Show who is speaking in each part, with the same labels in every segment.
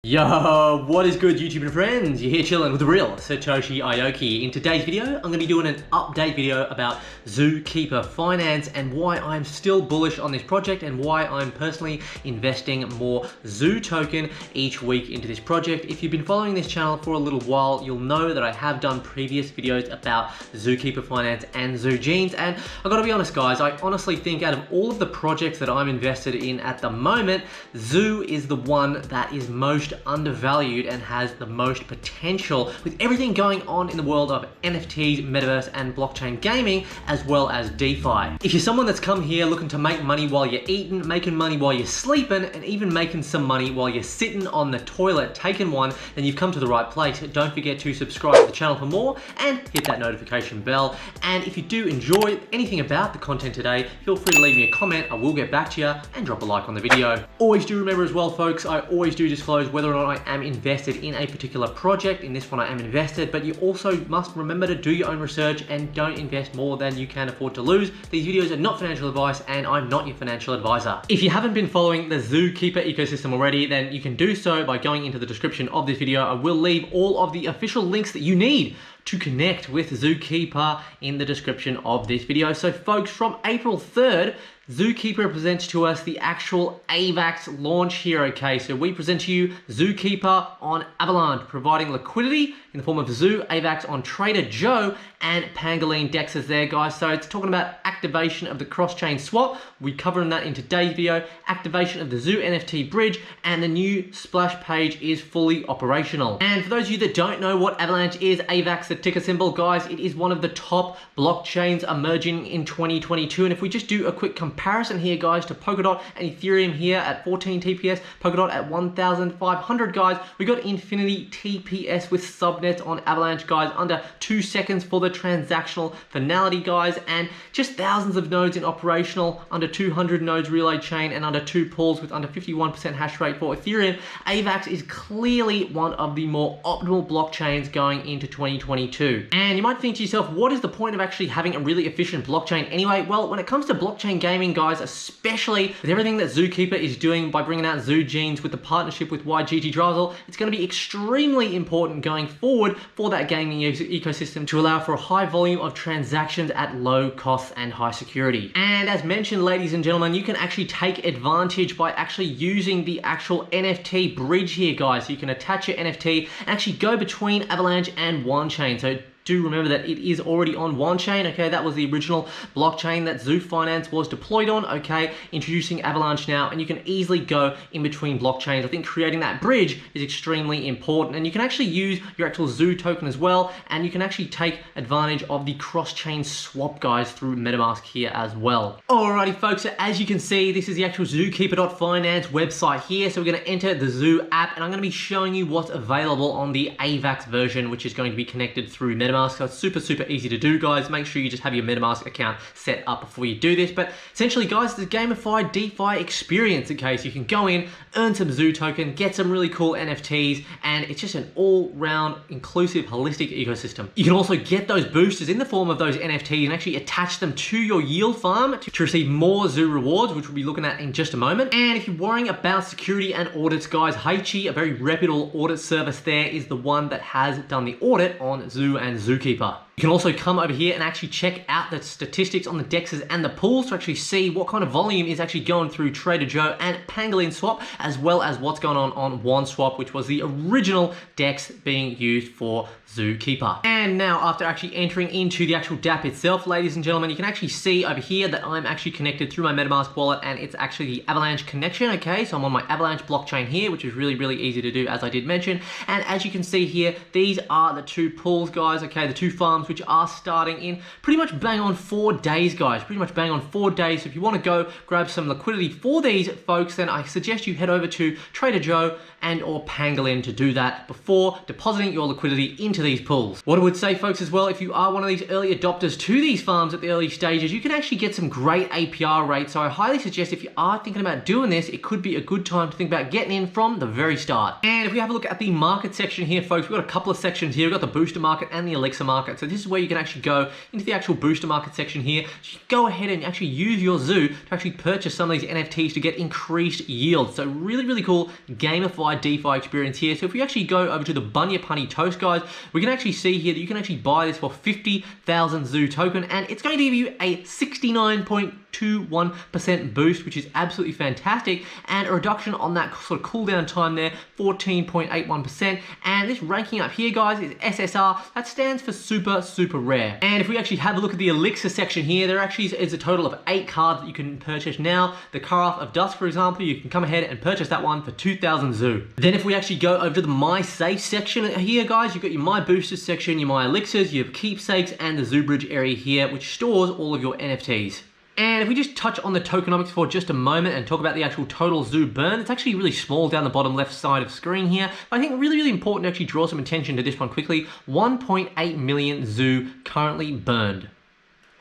Speaker 1: Yo, what is good YouTube and friends? You're here chilling with the real Satoshi Aoki. In today's video, I'm going to be doing an update video about ZooKeeper Finance and why I'm still bullish on this project and why I'm personally investing more Zoo token each week into this project. If you've been following this channel for a little while, you'll know that I have done previous videos about ZooKeeper Finance and Zoo Genes, and I gotta be honest guys, I honestly think out of all of the projects that I'm invested in at the moment, Zoo is the one that is most undervalued and has the most potential with everything going on in the world of NFTs, metaverse, and blockchain gaming, as well as DeFi. If you're someone that's come here looking to make money while you're eating, making money while you're sleeping, and even making some money while you're sitting on the toilet taking one, then you've come to the right place. Don't forget to subscribe to the channel for more and hit that notification bell. And if you do enjoy anything about the content today, feel free to leave me a comment. I will get back to you, and drop a like on the video. Always do remember as well, folks, I always do disclose whether or not I am invested in a particular project. In this one, I am invested, but you also must remember to do your own research and don't invest more than you can afford to lose. These videos are not financial advice, and I'm not your financial advisor. If you haven't been following the ZooKeeper ecosystem already, then you can do so by going into the description of this video. I will leave all of the official links that you need to connect with ZooKeeper in the description of this video. So folks, from April 3rd, ZooKeeper presents to us the actual AVAX launch here, okay? So we present to you ZooKeeper on Avalanche, providing liquidity in the form of Zoo, AVAX on Trader Joe, and Pangolin dexes there, guys. So it's talking about activation of the cross-chain swap. We're covering that in today's video. Activation of the Zoo NFT bridge, and the new splash page is fully operational. And for those of you that don't know what Avalanche is, AVAX, the ticker symbol, guys, it is one of the top blockchains emerging in 2022. And if we just do a quick comparison here, guys, to Polkadot and Ethereum here at 14 TPS, Polkadot at 1,500, guys, we got infinity TPS with subnets on Avalanche, guys, under 2 seconds for the transactional finality, guys, and just thousands of nodes in operational, under 200 nodes relay chain, and under 2 pools with under 51% hash rate for Ethereum. AVAX is clearly one of the more optimal blockchains going into 2022. And you might think to yourself, what is the point of actually having a really efficient blockchain anyway? Well, when it comes to blockchain gaming, guys, especially with everything that ZooKeeper is doing by bringing out Zoo Genes with the partnership with YGG Drizzle, it's going to be extremely important going forward for that gaming ecosystem to allow for a high volume of transactions at low costs and high security. And as mentioned, ladies and gentlemen, you can actually take advantage by actually using the actual NFT bridge here, guys. So you can attach your NFT and actually go between Avalanche and OneChain. So do remember that it is already on OneChain, okay? That was the original blockchain that Zoo Finance was deployed on, okay? Introducing Avalanche now, and you can easily go in between blockchains. I think creating that bridge is extremely important, and you can actually use your actual Zoo token as well, and you can actually take advantage of the cross-chain swap, guys, through MetaMask here as well. Alrighty, folks, so as you can see, this is the actual ZooKeeper.finance website here. So we're gonna enter the Zoo app, and I'm gonna be showing you what's available on the AVAX version, which is going to be connected through MetaMask. So it's super easy to do, guys. Make sure you just have your MetaMask account set up before you do this. But essentially, guys, it's a gamified DeFi experience, okay? So you can go in, earn some Zoo token, get some really cool NFTs, and it's just an all-round inclusive, holistic ecosystem. You can also get those boosters in the form of those NFTs and actually attach them to your yield farm to receive more Zoo rewards, which we'll be looking at in just a moment. And if you're worrying about security and audits, guys, Heichi, a very reputable audit service there, is the one that has done the audit on Zoo and ZooKeeper. You can also come over here and actually check out the statistics on the dexes and the pools to actually see what kind of volume is actually going through Trader Joe and Pangolin swap, as well as what's going on OneSwap, which was the original dex being used for ZooKeeper. And now, after actually entering into the actual dApp itself, ladies and gentlemen, you can actually see over here that I'm actually connected through my MetaMask wallet, and it's actually the Avalanche connection, okay? So I'm on my Avalanche blockchain here, which is really easy to do, as I did mention. And as you can see here, these are the 2 pools, guys, okay? The 2 farms, which are starting in pretty much bang on 4 days, guys. Pretty much bang on 4 days. So if you want to go grab some liquidity for these folks, then I suggest you head over to Trader Joe and or Pangolin to do that before depositing your liquidity into these pools. What I would say, folks, as well, if you are one of these early adopters to these farms at the early stages, you can actually get some great APR rates. So I highly suggest if you are thinking about doing this, it could be a good time to think about getting in from the very start. And if we have a look at the market section here, folks, we've got a couple of sections here. We've got the booster market and the elixir market. So this this is where you can actually go into the actual booster market section here. So you can go ahead and actually use your Zoo to actually purchase some of these NFTs to get increased yield. So really, really cool gamified DeFi experience here. So if we actually go over to the Bunya Punny Toast, guys, we can actually see here that you can actually buy this for 50,000 Zoo token, and it's going to give you a 69.21% boost, which is absolutely fantastic, and a reduction on that sort of cooldown time there, 14.81%. And this ranking up here, guys, is SSR. That stands for super, super rare. And if we actually have a look at the Elixir section here, there actually is a total of 8 cards that you can purchase now. The Carafe of Dusk, for example, you can come ahead and purchase that one for 2,000 Zoo. Then if we actually go over to the My Safe section here, guys, you've got your My Boosters section, your My Elixirs, your Keepsakes, and the Zoo Bridge area here, which stores all of your NFTs. And if we just touch on the tokenomics for just a moment and talk about the actual total Zoo burn, it's actually really small down the bottom left side of screen here. But I think really, really important to actually draw some attention to this one quickly. 1.8 million Zoo currently burned.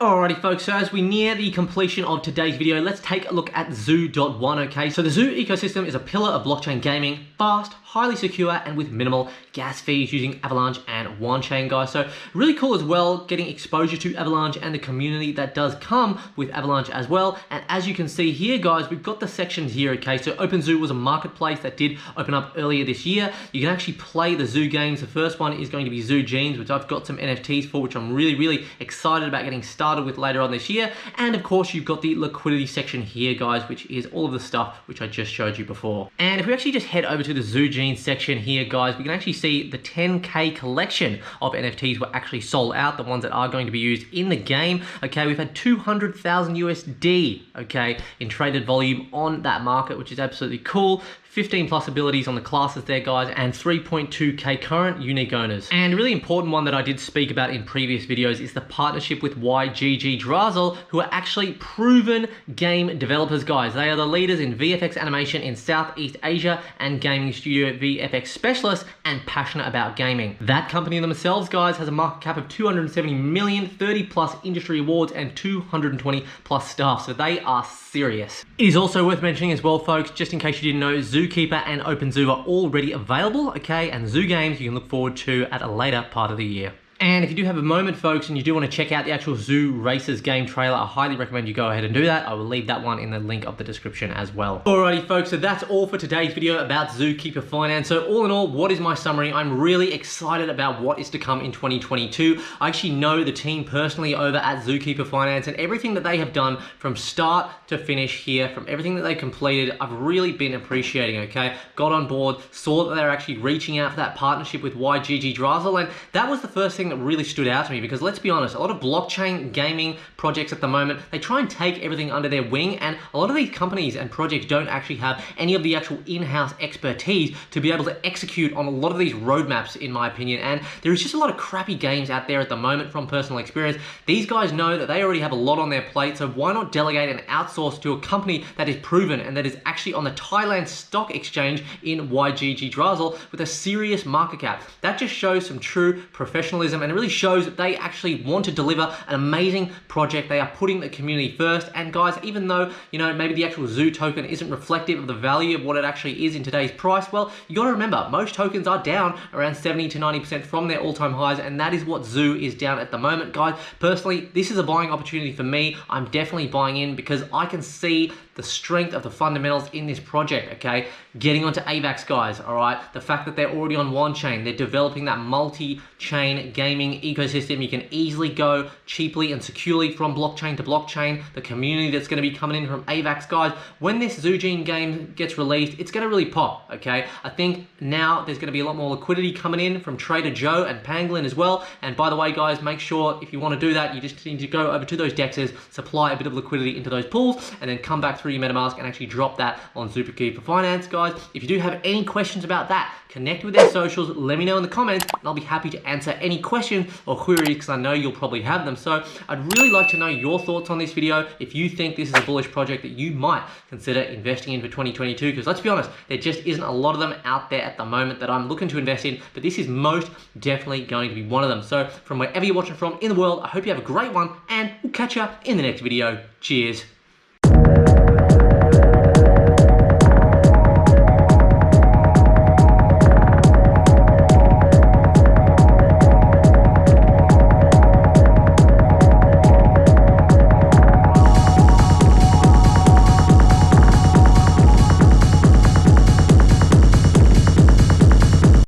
Speaker 1: Alrighty folks, so as we near the completion of today's video, let's take a look at Zoo.1, okay? So the Zoo ecosystem is a pillar of blockchain gaming, fast, highly secure, and with minimal gas fees using Avalanche and on-chain, guys. So really cool as well, getting exposure to Avalanche and the community that does come with Avalanche as well. And as you can see here, guys, we've got the sections here, okay? So OpenZoo was a marketplace that did open up earlier this year. You can actually play the Zoo games. The first one is going to be Zoo Jeans, which I've got some NFTs for, which I'm really, really excited about getting started with later on this year. And of course, you've got the liquidity section here, guys, which is all of the stuff which I just showed you before. And if we actually just head over to the Zoo Jeans section here, guys, we can actually see the 10K collection of NFTs were actually sold out, the ones that are going to be used in the game. Okay, we've had 200,000 USD, okay, in traded volume on that market, which is absolutely cool. 15 plus abilities on the classes there, guys, and 3.2k current unique owners. And a really important one that I did speak about in previous videos is the partnership with YGG Drazel, who are actually proven game developers, guys. They are the leaders in VFX animation in Southeast Asia and gaming studio VFX specialists and passionate about gaming. That company themselves, guys, has a market cap of 270 million, 30 plus industry awards, and 220 plus staff. So they are serious. It is also worth mentioning as well, folks, just in case you didn't know, ZooKeeper and OpenZoo are already available, okay? And Zoo games you can look forward to at a later part of the year. And if you do have a moment, folks, and you do want to check out the actual Zoo Racers game trailer, I highly recommend you go ahead and do that. I will leave that one in the link of the description as well. Alrighty, folks, so that's all for today's video about ZooKeeper Finance. So all in all, what is my summary? I'm really excited about what is to come in 2022. I actually know the team personally over at ZooKeeper Finance, and everything that they have done from start to finish here, from everything that they completed, I've really been appreciating, okay? Got on board, saw that they're actually reaching out for that partnership with YGG Drazel, and that was the first thing that really stood out to me, because let's be honest, a lot of blockchain gaming projects at the moment, they try and take everything under their wing, and a lot of these companies and projects don't actually have any of the actual in-house expertise to be able to execute on a lot of these roadmaps, in my opinion. And there is just a lot of crappy games out there at the moment from personal experience. These guys know that they already have a lot on their plate, so why not delegate and outsource to a company that is proven and that is actually on the Thailand Stock Exchange in YGG Drazel with a serious market cap. That just shows some true professionalism, and it really shows that they actually want to deliver an amazing project. They are putting the community first. And guys, even though, you know, maybe the actual Zoo token isn't reflective of the value of what it actually is in today's price, well, you got to remember, most tokens are down around 70 to 90% from their all-time highs, and that is what Zoo is down at the moment, guys. Personally, this is a buying opportunity for me. I'm definitely buying in because I can see the strength of the fundamentals in this project, okay? Getting onto AVAX, guys, all right? The fact that they're already on one chain, they're developing that multi-chain gaming ecosystem. You can easily go cheaply and securely from blockchain to blockchain. The community that's gonna be coming in from AVAX, guys, when this ZooGene game gets released, it's gonna really pop, okay? I think now there's gonna be a lot more liquidity coming in from Trader Joe and Pangolin as well. And by the way, guys, make sure if you wanna do that, you just need to go over to those dexes, supply a bit of liquidity into those pools, and then come back through your MetaMask and actually drop that on ZooKeeper Finance, guys. If you do have any questions about that, connect with their socials, let me know in the comments, and I'll be happy to answer any questions or queries, because I know you'll probably have them. So I'd really like to know your thoughts on this video. If you think this is a bullish project that you might consider investing in for 2022, because let's be honest, there just isn't a lot of them out there at the moment that I'm looking to invest in, but this is most definitely going to be one of them. So from wherever you're watching from in the world, I hope you have a great one, and we'll catch you in the next video. Cheers.